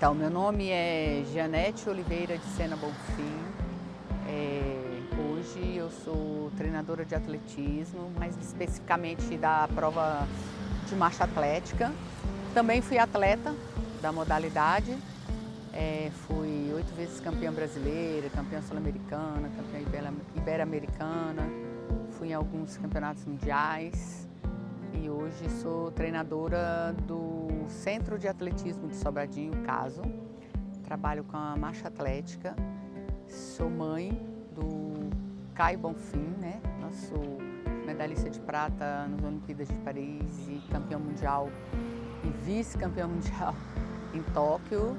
Então, meu nome é Janete Oliveira de Sena Bonfim. Hoje eu sou treinadora de atletismo, mais especificamente da prova de marcha atlética. Também fui atleta da modalidade. Fui 8 vezes campeã brasileira, campeã sul-americana, campeã ibero-americana. Fui em alguns campeonatos mundiais. E hoje sou treinadora do Centro de Atletismo de Sobradinho, CASO. Trabalho com a marcha atlética. Sou mãe do Caio Bonfim, né? Nosso medalhista de prata nas Olimpíadas de Paris e campeão mundial e vice-campeão mundial em Tóquio.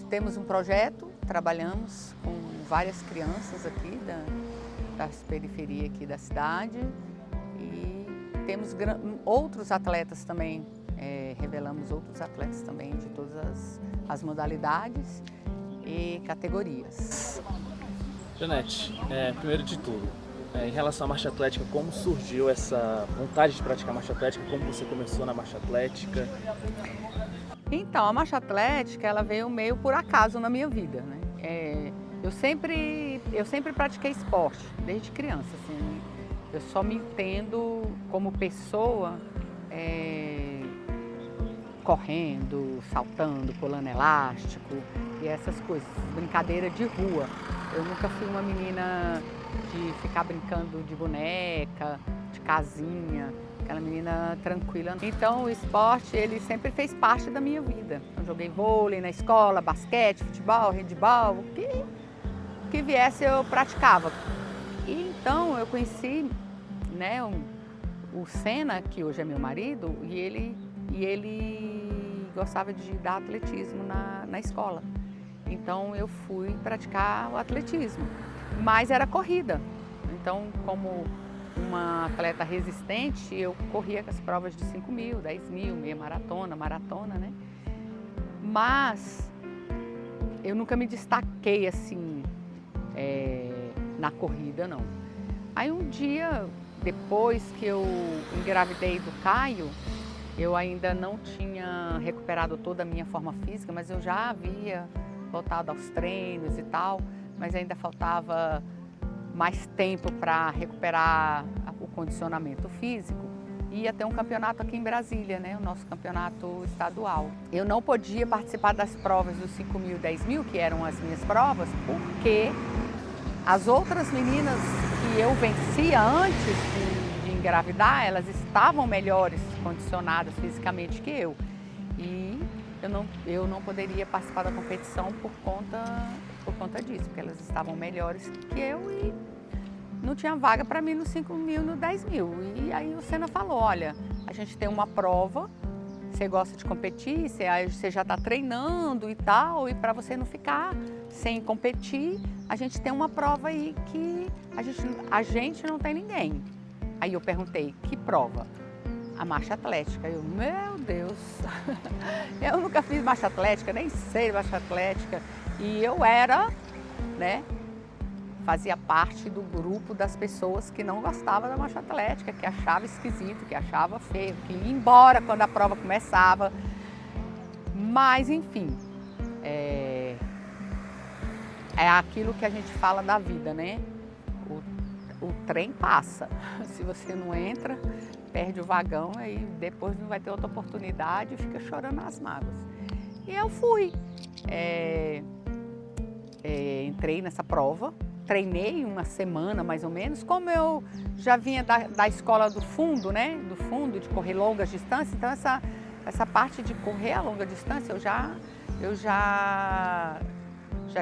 Temos um projeto, trabalhamos com várias crianças aqui das periferias aqui da cidade e temos outros atletas também, revelamos outros atletas também de todas as modalidades e categorias. Janete, primeiro de tudo, em relação à marcha atlética, como surgiu essa vontade de praticar marcha atlética? Como você começou na marcha atlética? Então, a marcha atlética, ela veio meio por acaso na minha vida, né? Eu sempre pratiquei esporte, desde criança, assim. Eu só me entendo como pessoa correndo, saltando, pulando elástico e essas coisas, brincadeira de rua. Eu nunca fui uma menina de ficar brincando de boneca, de casinha, aquela menina tranquila. Então o esporte, ele sempre fez parte da minha vida. Eu joguei vôlei na escola, basquete, futebol, handebol, o que viesse eu praticava. E então eu conheci, né, o Sena, que hoje é meu marido, e ele gostava de dar atletismo na escola. Então eu fui praticar o atletismo, mas era corrida. Então, como uma atleta resistente, eu corria com as provas de 5.000, 10.000, meia maratona, né? Mas eu nunca me destaquei assim na corrida, não. Aí um dia, depois que eu engravidei do Caio, eu ainda não tinha recuperado toda a minha forma física, mas eu já havia voltado aos treinos e tal, mas ainda faltava mais tempo para recuperar o condicionamento físico. Ia ter um campeonato aqui em Brasília, né? O nosso campeonato estadual. Eu não podia participar das provas dos 5.000 e 10.000, que eram as minhas provas, porque as outras meninas que eu vencia antes de engravidar, elas estavam melhores condicionadas fisicamente que eu. E eu não poderia participar da competição por conta disso, porque elas estavam melhores que eu e não tinha vaga para mim no 5.000 e no 10.000. E aí o Sena falou, olha, a gente tem uma prova, você gosta de competir, você já está treinando e tal, e para você não ficar sem competir, a gente tem uma prova aí que a gente não tem ninguém. Aí eu perguntei, que prova? A marcha atlética. Eu, meu Deus, eu nunca fiz marcha atlética, nem sei marcha atlética. E eu era, né, fazia parte do grupo das pessoas que não gostavam da marcha atlética, que achava esquisito, que achava feio, que ia embora quando a prova começava. Mas, enfim, é aquilo que a gente fala da vida, né? O trem passa. Se você não entra, perde o vagão, aí depois não vai ter outra oportunidade e fica chorando as mágoas. E eu fui. Entrei nessa prova, treinei uma semana mais ou menos. Como eu já vinha da escola do fundo, né? Do fundo, de correr longas distâncias, então essa parte de correr a longa distância eu já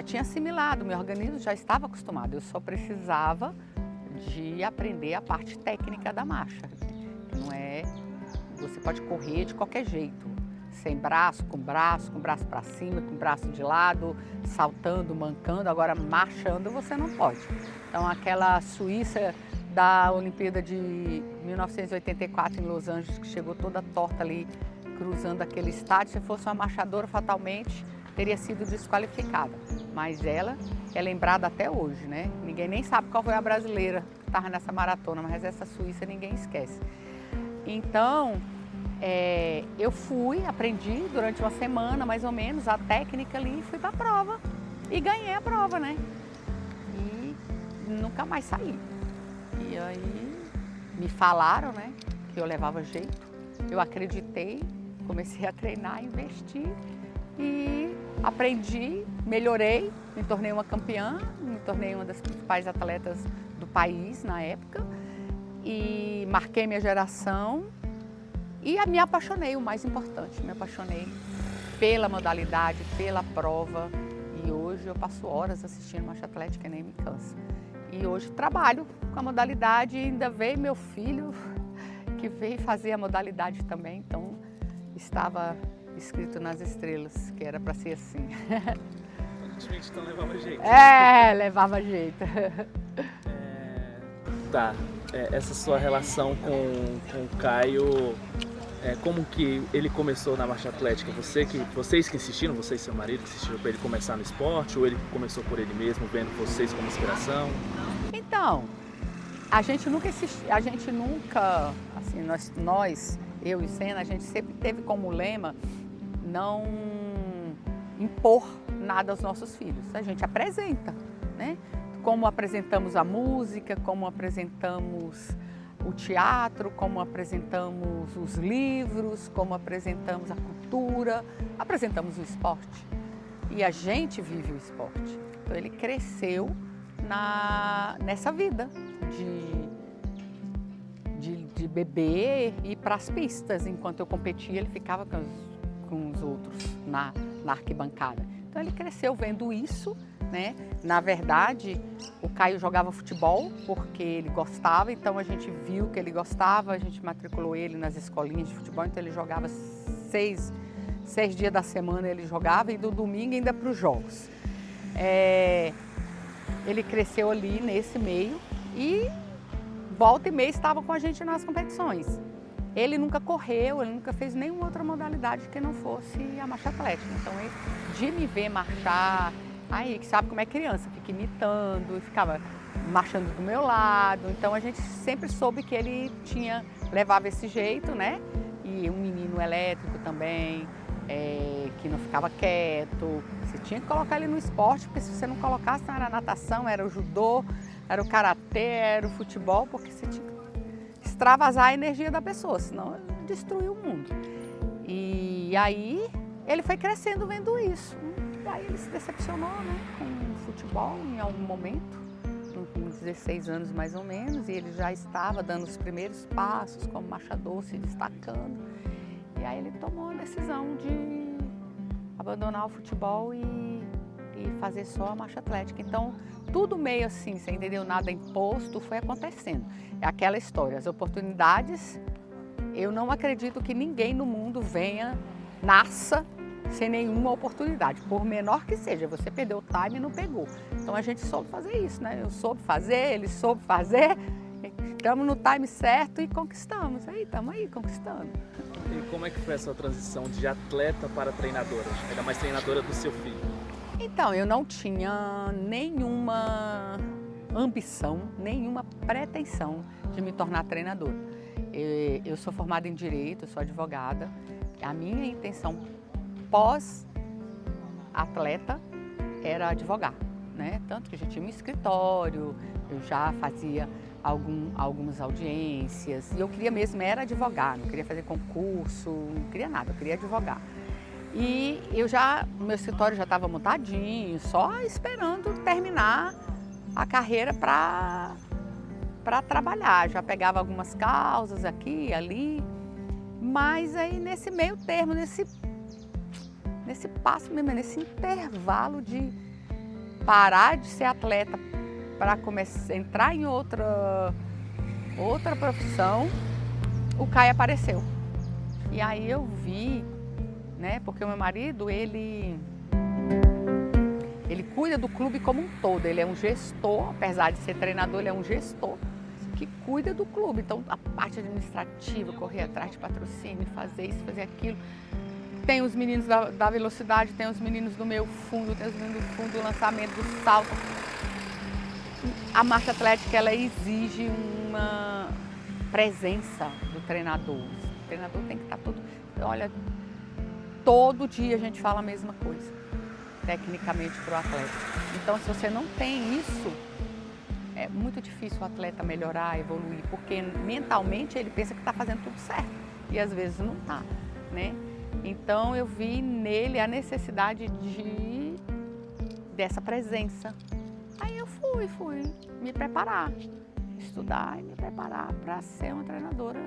tinha assimilado, meu organismo já estava acostumado. Eu só precisava de aprender a parte técnica da marcha. Não é, você pode correr de qualquer jeito, sem braço, com braço para cima, com o braço de lado, saltando, mancando, agora marchando você não pode. Então aquela Suíça da Olimpíada de 1984 em Los Angeles, que chegou toda torta ali, cruzando aquele estádio, se fosse uma marchadora fatalmente teria sido desqualificada. Mas ela é lembrada até hoje, né? Ninguém nem sabe qual foi a brasileira que estava nessa maratona, mas essa Suíça ninguém esquece. Então, Eu fui, aprendi durante uma semana mais ou menos a técnica ali e fui para a prova. E ganhei a prova, né? E nunca mais saí. E aí me falaram, né, que eu levava jeito. Eu acreditei, comecei a treinar, investir e aprendi, melhorei, me tornei uma campeã, me tornei uma das principais atletas do país na época e marquei minha geração e me apaixonei, o mais importante, me apaixonei pela modalidade, pela prova e hoje eu passo horas assistindo marcha atlética e nem me canso. E hoje trabalho com a modalidade e ainda veio meu filho que veio fazer a modalidade também, então estava escrito nas estrelas que era para ser assim. Então levava jeito. Levava jeito. Tá, essa sua relação com o Caio, como que ele começou na marcha atlética? Vocês que insistiram, você e seu marido que insistiram para ele começar no esporte ou ele começou por ele mesmo, vendo vocês como inspiração? Então, a gente nunca, assim, nós, eu e Senna, a gente sempre teve como lema não impor nada aos nossos filhos. A gente apresenta, né? Como apresentamos a música, como apresentamos o teatro, como apresentamos os livros, como apresentamos a cultura, apresentamos o esporte. E a gente vive o esporte. Então ele cresceu nessa vida de beber e ir para as pistas. Enquanto eu competia, ele ficava com os outros na arquibancada. Então ele cresceu vendo isso, né? Na verdade, o Caio jogava futebol porque ele gostava, então a gente viu que ele gostava, a gente matriculou ele nas escolinhas de futebol, então ele jogava seis dias da semana ele jogava e do domingo ainda para os jogos. Ele cresceu ali nesse meio e volta e meia estava com a gente nas competições. Ele nunca correu, ele nunca fez nenhuma outra modalidade que não fosse a marcha atlética. Então, de me ver marchar, aí, sabe como é criança, fica imitando, ficava marchando do meu lado. Então, a gente sempre soube que ele levava esse jeito, né? E um menino elétrico também, que não ficava quieto. Você tinha que colocar ele no esporte, porque se você não colocasse, não era natação, era o judô, era o karatê, era o futebol, porque você tinha que extravasar a energia da pessoa, senão destruiu o mundo. E aí ele foi crescendo vendo isso. E aí ele se decepcionou, né, com o futebol em algum momento, com 16 anos mais ou menos, e ele já estava dando os primeiros passos como marchador, se destacando. E aí ele tomou a decisão de abandonar o futebol e fazer só a marcha atlética. Então, tudo meio assim, você entendeu? Nada imposto, foi acontecendo. É aquela história, as oportunidades, eu não acredito que ninguém no mundo nasça sem nenhuma oportunidade, por menor que seja. Você perdeu o time e não pegou. Então a gente soube fazer isso, né? Eu soube fazer, ele soube fazer, estamos no time certo e conquistamos. Aí, estamos aí conquistando. E como é que foi a sua transição de atleta para treinadora? Era mais treinadora do seu filho. Então, eu não tinha nenhuma ambição, nenhuma pretensão de me tornar treinadora. Eu sou formada em Direito, eu sou advogada. A minha intenção pós-atleta era advogar, né? Tanto que eu já tinha um escritório, eu já fazia algumas audiências. E eu queria mesmo era advogar, não queria fazer concurso, não queria nada, eu queria advogar. E meu escritório já estava montadinho, só esperando terminar a carreira para trabalhar. Já pegava algumas causas aqui e ali, mas aí nesse meio termo, nesse passo mesmo, nesse intervalo de parar de ser atleta para começar a entrar em outra profissão, o Caio apareceu. E aí eu vi, né? Porque o meu marido, ele cuida do clube como um todo, ele é um gestor, apesar de ser treinador, ele é um gestor que cuida do clube. Então, a parte administrativa, correr atrás de patrocínio, fazer isso, fazer aquilo. Tem os meninos da velocidade, tem os meninos do meio fundo, tem os meninos do fundo do lançamento, do salto. A marcha atlética, ela exige uma presença do treinador. treinador tem que estar todo... Olha, todo dia a gente fala a mesma coisa, tecnicamente, para o atleta. Então, se você não tem isso, é muito difícil o atleta melhorar, evoluir, porque mentalmente ele pensa que está fazendo tudo certo e às vezes não está, né? Então, eu vi nele a necessidade dessa presença. Aí eu fui me preparar, estudar e me preparar para ser uma treinadora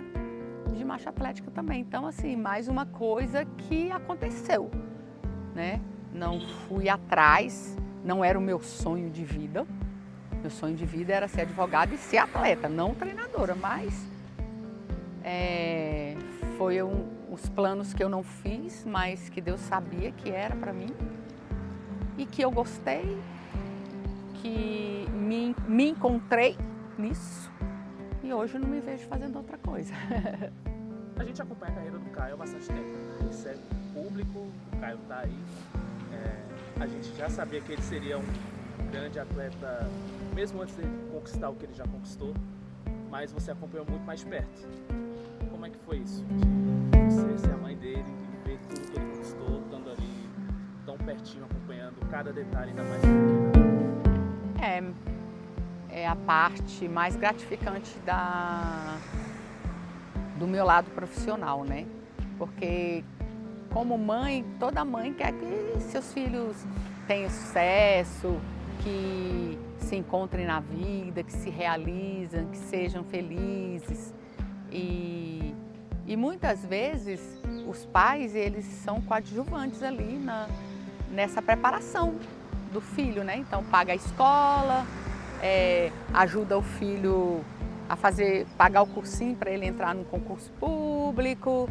de marcha atlética também. Então, assim, mais uma coisa que aconteceu, né? Não fui atrás, não era o meu sonho de vida. Meu sonho de vida era ser advogada e ser atleta, não treinadora, mas foi os planos que eu não fiz, mas que Deus sabia que era para mim e que eu gostei, que me encontrei nisso e hoje eu não me vejo fazendo outra coisa. A gente acompanha a carreira do Caio há bastante tempo, ele segue o público, o Caio está aí. A gente já sabia que ele seria um grande atleta, mesmo antes de conquistar o que ele já conquistou, mas você acompanhou muito mais perto. Como é que foi isso? De você ser a mãe dele, de ver tudo que ele conquistou, estando ali tão pertinho, acompanhando cada detalhe, ainda mais pequeno? É a parte mais gratificante do meu lado profissional, né? Porque como mãe, toda mãe quer que seus filhos tenham sucesso, que se encontrem na vida, que se realizem, que sejam felizes. E muitas vezes os pais, eles são coadjuvantes ali nessa preparação do filho, né? Então paga a escola, ajuda o filho a pagar o cursinho para ele entrar no concurso público,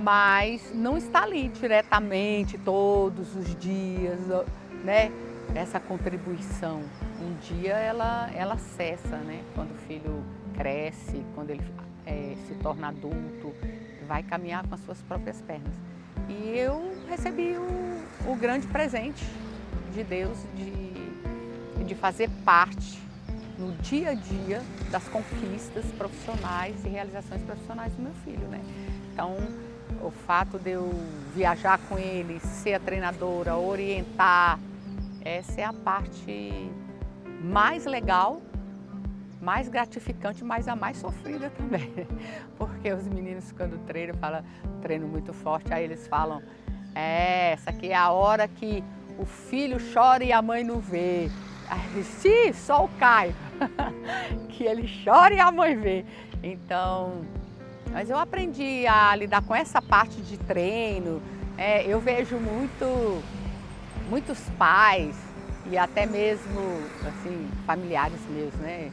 mas não está ali diretamente todos os dias, né? Essa contribuição. Um dia ela cessa, né? Quando o filho cresce, quando ele se torna adulto, vai caminhar com as suas próprias pernas. E eu recebi o grande presente de Deus de fazer parte no dia a dia das conquistas profissionais e realizações profissionais do meu filho, né? Então, o fato de eu viajar com ele, ser a treinadora, orientar, essa é a parte mais legal, mais gratificante, mas a mais sofrida também. Porque os meninos, quando treinam, treino muito forte, aí eles falam, essa aqui é a hora que o filho chora e a mãe não vê. Aí, sim, só o Caio, que ele chora e a mãe vê. Então, mas eu aprendi a lidar com essa parte de treino. Eu vejo muitos pais e até mesmo assim, familiares meus, né?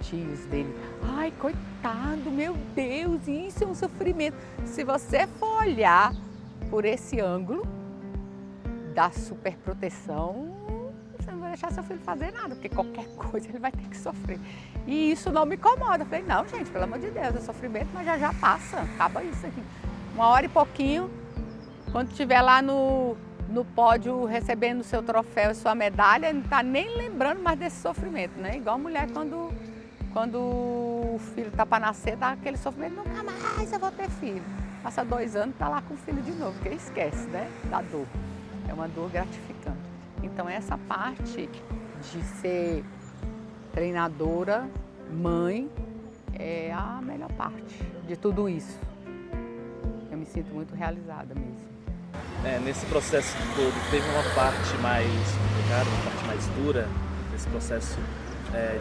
Tios dele. Ai, coitado, meu Deus, isso é um sofrimento. Se você for olhar por esse ângulo da superproteção, você não vai deixar seu filho fazer nada, porque qualquer coisa ele vai ter que sofrer. E isso não me incomoda. Eu falei, não, gente, pelo amor de Deus, é sofrimento, mas já passa, acaba isso aqui. 1 hora e pouquinho, quando estiver lá no pódio recebendo o seu troféu e sua medalha, não está nem lembrando mais desse sofrimento, né? Igual a mulher quando o filho está para nascer, dá aquele sofrimento, nunca mais eu vou ter filho. Passa 2 anos, está lá com o filho de novo, porque esquece, né, da dor. É uma dor gratificante. Então essa parte de ser treinadora, mãe, é a melhor parte de tudo isso. Eu me sinto muito realizada mesmo. Nesse processo todo, teve uma parte mais complicada, uma parte mais dura nesse processo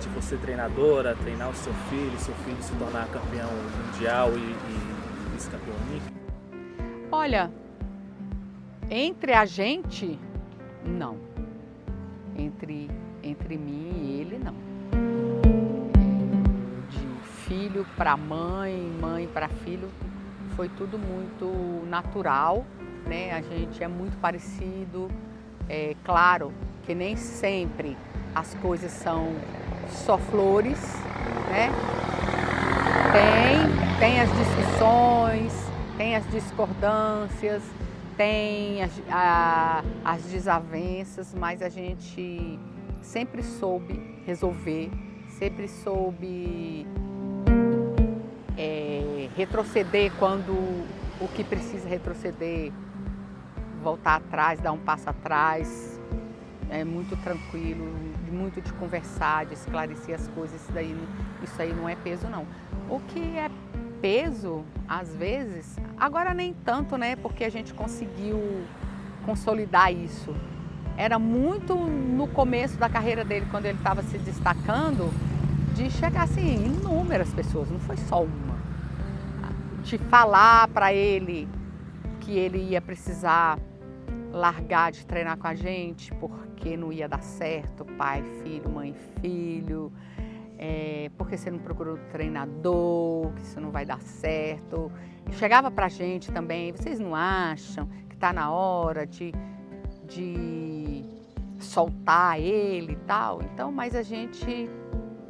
de você treinadora, treinar o seu filho se tornar campeão mundial e vice-campeão olímpico? Olha, entre a gente, não. Entre mim e ele, não. De filho para mãe, mãe para filho, foi tudo muito natural, né? A gente é muito parecido. É claro que nem sempre as coisas são só flores, né? Tem as discussões, tem as discordâncias, tem as desavenças, mas a gente sempre soube resolver, sempre soube retroceder quando o que precisa retroceder, voltar atrás, dar um passo atrás. É muito tranquilo, muito de conversar, de esclarecer as coisas. Isso aí não é peso, não. O que é peso, às vezes, agora nem tanto, né? Porque a gente conseguiu consolidar isso. Era muito no começo da carreira dele, quando ele estava se destacando, de chegar assim, inúmeras pessoas, não foi só uma. De falar para ele que ele ia precisar largar de treinar com a gente, porque não ia dar certo, pai, filho, mãe, filho. Porque você não procurou treinador, que isso não vai dar certo. E chegava pra gente também, vocês não acham que tá na hora de soltar ele e tal? Então, mas a gente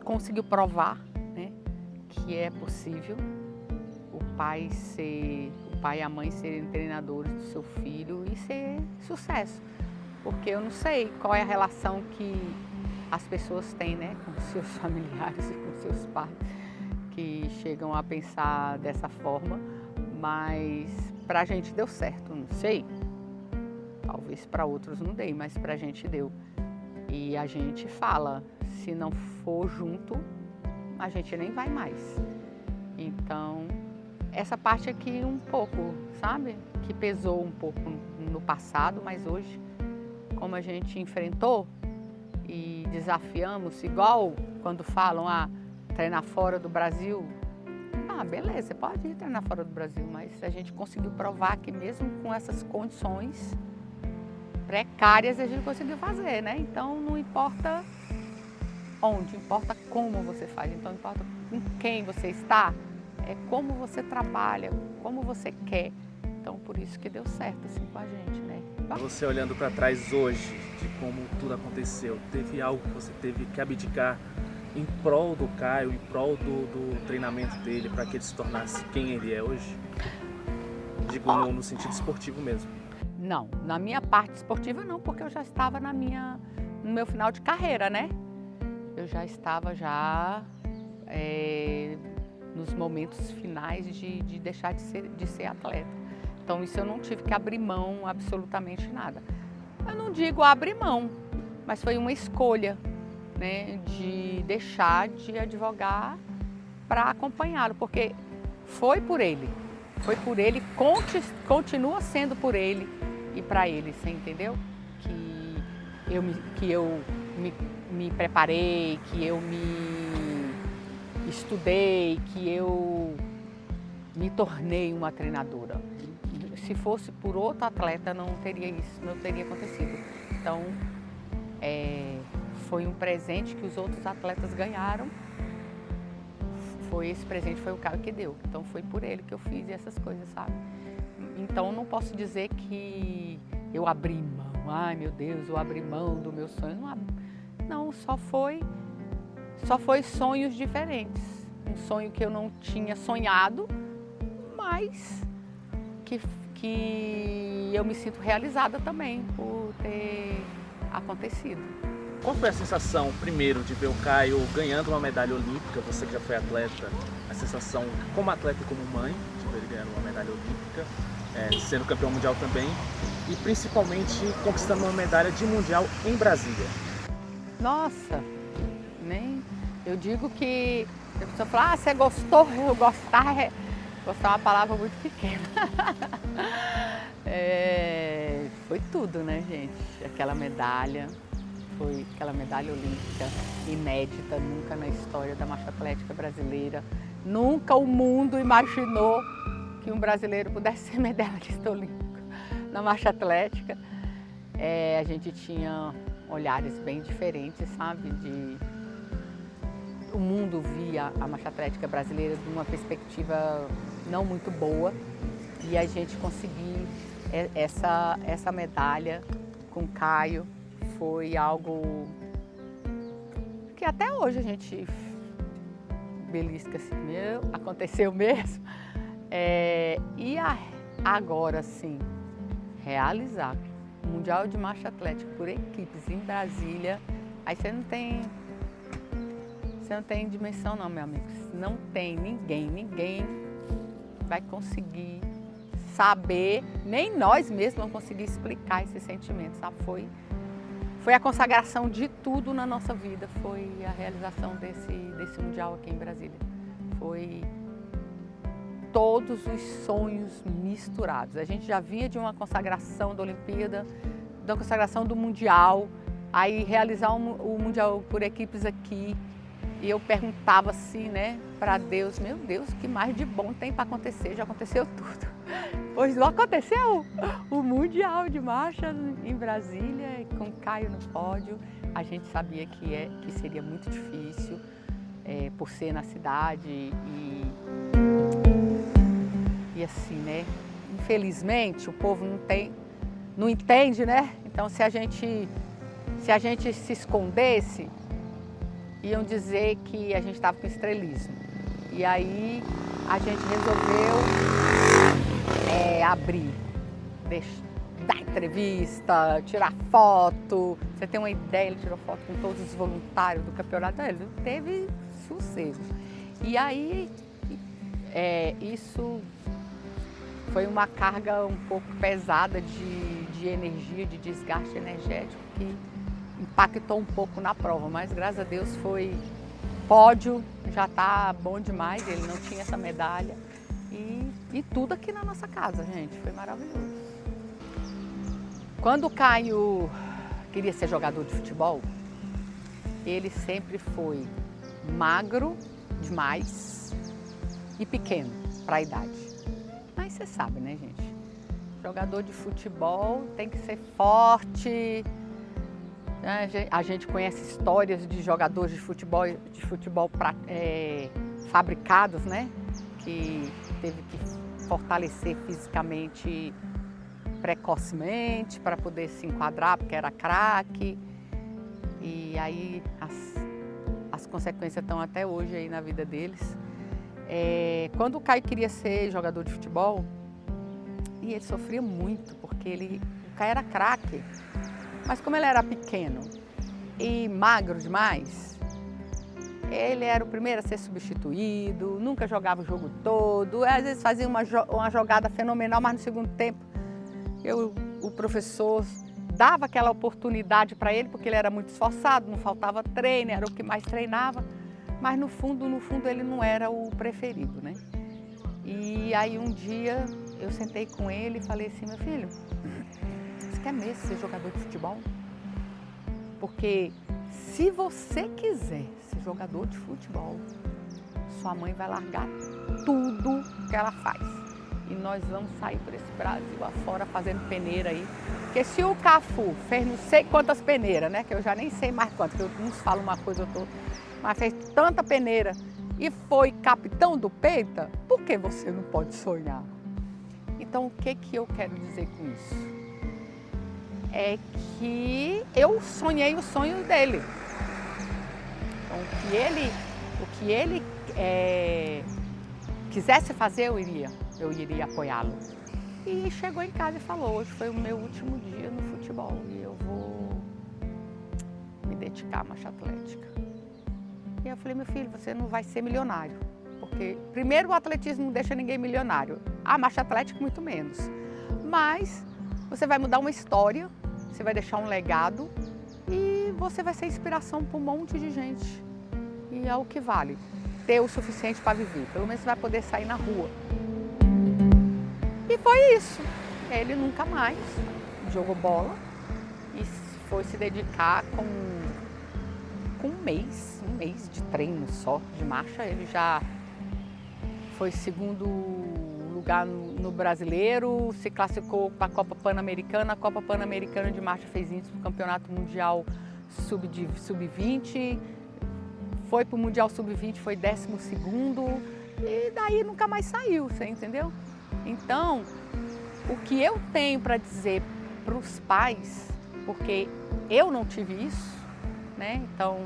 conseguiu provar, né, que é possível o pai e a mãe serem treinadores do seu filho e ser sucesso. Porque eu não sei qual é a relação que as pessoas têm, né, com seus familiares e com seus pais, que chegam a pensar dessa forma, mas pra gente deu certo, não sei. Talvez para outros não dê, mas pra gente deu. E a gente fala, se não for junto, a gente nem vai mais. Então, essa parte aqui um pouco, sabe? Que pesou um pouco no passado, mas hoje, como a gente enfrentou e desafiamos, igual quando falam, treinar fora do Brasil, beleza, você pode ir treinar fora do Brasil, mas a gente conseguiu provar que mesmo com essas condições precárias a gente conseguiu fazer, né? Então não importa onde, importa como você faz, então não importa com quem você está, é como você trabalha, como você quer. Então por isso que deu certo assim com a gente, né? Você olhando para trás hoje, de como tudo aconteceu, teve algo que você teve que abdicar em prol do Caio, em prol do treinamento dele, para que ele se tornasse quem ele é hoje? Digo, no sentido esportivo mesmo. Não, na minha parte esportiva não, porque eu já estava no meu final de carreira, né? Eu já estava nos momentos finais de deixar de ser atleta. Então isso eu não tive que abrir mão absolutamente nada. Eu não digo abrir mão, mas foi uma escolha, né, de deixar de advogar para acompanhá-lo, porque foi por ele, continua sendo por ele e para ele, você entendeu? Que eu me preparei, que eu me estudei, que eu me tornei uma treinadora. Se fosse por outro atleta, não teria acontecido. Então, foi um presente que os outros atletas ganharam. Esse presente foi o Caio que deu. Então, foi por ele que eu fiz essas coisas, sabe? Então, não posso dizer que eu abri mão. Ai, meu Deus, eu abri mão do meu sonho. Não, só foi sonhos diferentes. Um sonho que eu não tinha sonhado, mas que eu me sinto realizada também por ter acontecido. Qual foi a sensação, primeiro, de ver o Caio ganhando uma medalha olímpica? Você que já foi atleta, a sensação como atleta e como mãe, de ver ele ganhando uma medalha olímpica, sendo campeão mundial também, e principalmente conquistando uma medalha de mundial em Brasília. Nossa, eu digo que a pessoa fala, você gostou? Eu gostar é uma palavra muito pequena. Foi tudo, né, gente? Aquela medalha foi aquela medalha olímpica inédita, nunca na história da marcha atlética brasileira. Nunca o mundo imaginou que um brasileiro pudesse ser medalhista olímpico na marcha atlética. A gente tinha olhares bem diferentes, sabe? O mundo via a marcha atlética brasileira de uma perspectiva não muito boa e a gente conseguir essa medalha com o Caio foi algo que até hoje a gente belisca assim, aconteceu mesmo. Agora sim, realizar o Mundial de Marcha Atlética por equipes em Brasília, aí você não tem dimensão não, meu amigo. Não tem ninguém vai conseguir saber, nem nós mesmos vamos conseguir explicar esse sentimento, sabe? Foi a consagração de tudo na nossa vida, foi a realização desse Mundial aqui em Brasília. Foi todos os sonhos misturados. A gente já vinha de uma consagração da Olimpíada, da consagração do Mundial, aí realizar o Mundial por equipes aqui. E eu perguntava assim, né, para Deus, meu Deus, o que mais de bom tem para acontecer? Já aconteceu tudo. Pois não aconteceu o Mundial de Marcha em Brasília, com Caio no pódio. A gente sabia que seria muito difícil, por ser na cidade e assim, né? Infelizmente, o povo não entende, né? Então, se a gente se escondesse, iam dizer que a gente estava com estrelismo. E aí a gente resolveu abrir, dar entrevista, tirar foto. Você tem uma ideia, ele tirou foto com todos os voluntários do campeonato, ele teve sucesso. E aí isso foi uma carga um pouco pesada de energia, de desgaste energético que impactou um pouco na prova, mas graças a Deus foi pódio, já está bom demais, ele não tinha essa medalha e tudo aqui na nossa casa, gente, foi maravilhoso. Quando o Caio queria ser jogador de futebol, ele sempre foi magro demais e pequeno para a idade. Mas você sabe, né, gente? Jogador de futebol tem que ser forte. A gente conhece histórias de jogadores de futebol fabricados, né? Que teve que fortalecer fisicamente precocemente para poder se enquadrar, porque era craque. E aí as consequências estão até hoje aí na vida deles. Quando o Caio queria ser jogador de futebol, e ele sofria muito, porque o Caio era craque. Mas como ele era pequeno e magro demais, ele era o primeiro a ser substituído, nunca jogava o jogo todo, às vezes fazia uma jogada fenomenal, mas no segundo tempo o professor dava aquela oportunidade para ele, porque ele era muito esforçado, não faltava treino, era o que mais treinava, mas no fundo ele não era o preferido, né? E aí um dia eu sentei com ele e falei assim, meu filho, você quer mesmo ser jogador de futebol? Porque se você quiser ser jogador de futebol, sua mãe vai largar tudo que ela faz. E nós vamos sair por esse Brasil afora fazendo peneira aí. Porque se o Cafu fez não sei quantas peneiras, né? Que eu já nem sei mais quantas, que uns falam uma coisa ou outra, mas fez tanta peneira e foi capitão do Peita, por que você não pode sonhar? Então, o que eu quero dizer com isso? É que eu sonhei o sonho dele. Então, o que ele quisesse fazer, eu iria apoiá-lo. E chegou em casa e falou, hoje foi o meu último dia no futebol e eu vou me dedicar à marcha atlética. E eu falei, meu filho, você não vai ser milionário, porque primeiro o atletismo não deixa ninguém milionário, a marcha atlética muito menos. Mas você vai mudar uma história, você vai deixar um legado e você vai ser inspiração para um monte de gente. E é o que vale, ter o suficiente para viver, pelo menos você vai poder sair na rua. E foi isso, ele nunca mais jogou bola e foi se dedicar com um mês de treino só, de marcha. Ele já foi segundo lugar no Brasileiro, se classificou para a Copa Pan-Americana. A Copa Pan-Americana de marcha fez índice para o Campeonato Mundial Sub-20, foi para o Mundial Sub-20, foi 12º, e daí nunca mais saiu, você entendeu? Então, o que eu tenho para dizer para os pais, porque eu não tive isso, né? Então,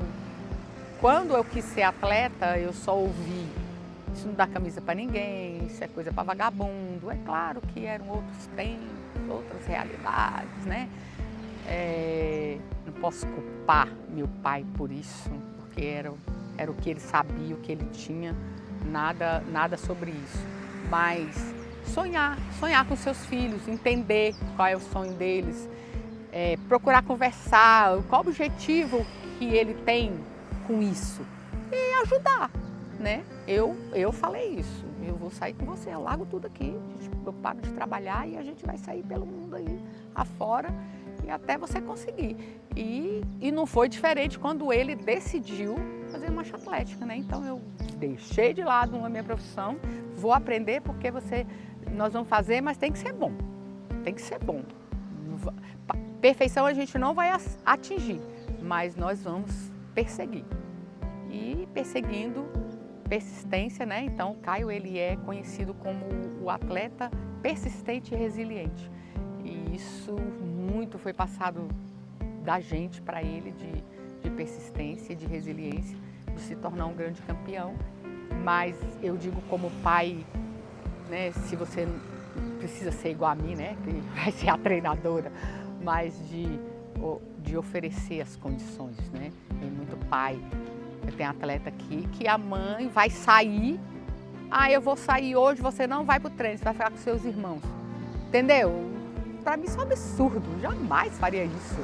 quando eu quis ser atleta, eu só ouvi, isso não dá camisa para ninguém, isso é coisa para vagabundo. É claro que eram outros tempos, outras realidades, né? Não posso culpar meu pai por isso, porque era o que ele sabia, o que ele tinha, nada sobre isso. mas sonhar com seus filhos, entender qual é o sonho deles, procurar conversar, qual o objetivo que ele tem com isso e ajudar, né? Eu falei isso, eu vou sair com você, eu largo tudo aqui, eu paro de trabalhar e a gente vai sair pelo mundo aí afora e até você conseguir. E não foi diferente quando ele decidiu fazer marcha atlética, né? Então eu deixei de lado a minha profissão, vou aprender porque nós vamos fazer, mas tem que ser bom, tem que ser bom. Perfeição a gente não vai atingir, mas nós vamos perseguir. E perseguindo, persistência, né? Então o Caio, ele é conhecido como o atleta persistente e resiliente. E isso muito foi passado da gente para ele de persistência, de resiliência, de se tornar um grande campeão. Mas eu digo como pai, né? Se você precisa ser igual a mim, né? Que vai ser a treinadora, mas de oferecer as condições, né? Tem muito pai, tem atleta aqui que a mãe vai sair, eu vou sair hoje, você não vai pro treino, você vai ficar com seus irmãos, entendeu? Para mim isso é um absurdo, jamais faria isso.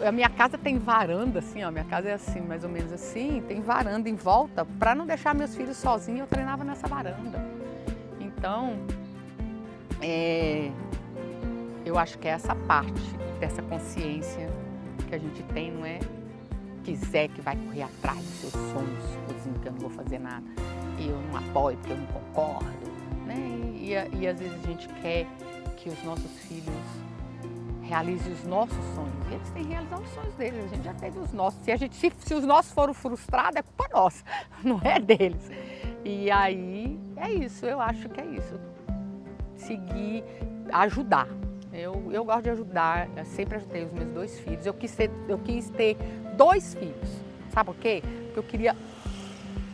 A minha casa tem varanda, assim, ó, minha casa é assim, mais ou menos assim, tem varanda em volta, para não deixar meus filhos sozinhos, eu treinava nessa varanda. Então, eu acho que é essa parte dessa consciência que a gente tem, não é? Quiser que vai correr atrás dos seus sonhos, assim, que eu não vou fazer nada, e eu não apoio porque eu não concordo, né? E às vezes a gente quer que os nossos filhos realizem os nossos sonhos, e eles têm que realizar os sonhos deles, a gente já teve os nossos, se os nossos foram frustrados, é culpa nossa, não é deles. E aí é isso, eu acho que é isso, seguir, ajudar. Eu gosto de ajudar, eu sempre ajudei os meus 2 filhos. Eu quis ter 2 filhos. Sabe por quê? Porque eu queria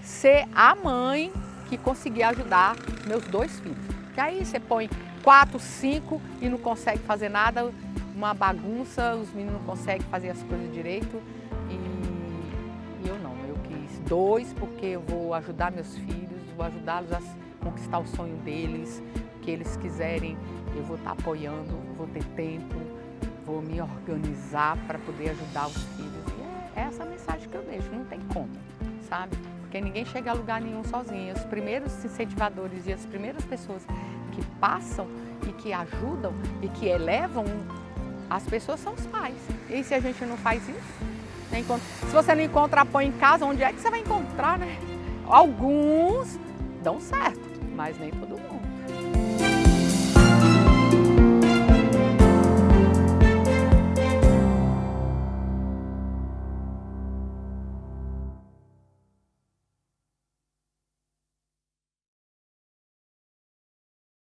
ser a mãe que conseguia ajudar meus 2 filhos. Porque aí você põe 4, 5 e não consegue fazer nada, uma bagunça, os meninos não conseguem fazer as coisas direito. E eu não, eu quis 2 porque eu vou ajudar meus filhos, vou ajudá-los a conquistar o sonho deles, que eles quiserem. Eu vou estar apoiando, vou ter tempo, vou me organizar para poder ajudar os filhos. E é essa a mensagem que eu deixo, não tem como, sabe? Porque ninguém chega a lugar nenhum sozinho. Os primeiros incentivadores e as primeiras pessoas que passam e que ajudam e que elevam as pessoas são os pais. E se a gente não faz isso? Se você não encontra apoio em casa, onde é que você vai encontrar, né? Alguns dão certo, mas nem todo mundo.